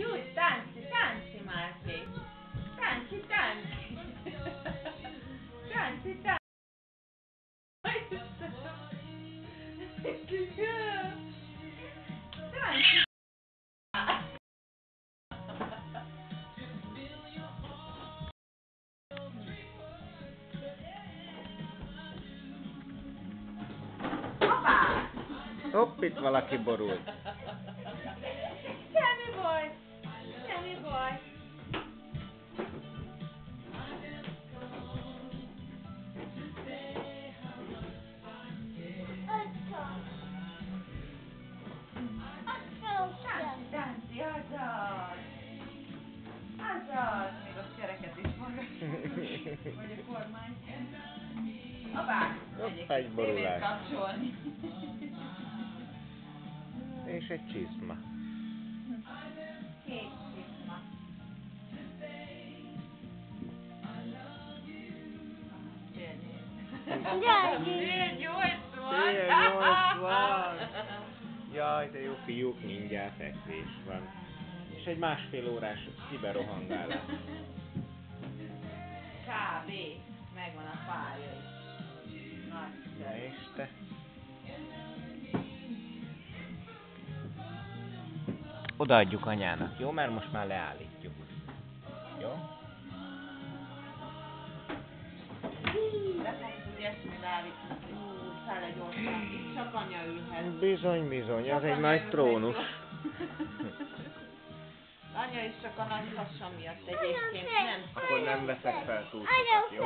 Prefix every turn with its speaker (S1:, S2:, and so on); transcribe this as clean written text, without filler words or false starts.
S1: úgy, tánci, Márki. Tánci. Tánci. Tánci. Hoppá!
S2: Hopp, itt valaki borult.
S1: Semmi baj. Semmi baj. Tánci, azaz. Még a kereket is maga. Vagy a kormány. Hoppá!
S2: Hopp, egy borulás.
S1: Tévét kapcsolni.
S2: És egy csizma.
S1: Két csizma. Fél nyolc van.
S2: Jaj, de jó fiúk, mindjárt fekvés van. És egy 1,5 órás kiberohangálás.
S1: Kb. Megvan a pálya is.
S2: Na
S1: Nagyszerű.
S2: és te? Odaadjuk anyának, jó? Mert most már leállítjuk. Jó?
S1: De fogsz úgy esni, Dávid. Száll egy gyorsan. Itt csak anya ülhet.
S2: Bizony, az egy nagy trónus.
S1: Anya is csak a nagy hasa miatt egyébként nem.
S2: Akkor nem veszek fel túl sokat, jó?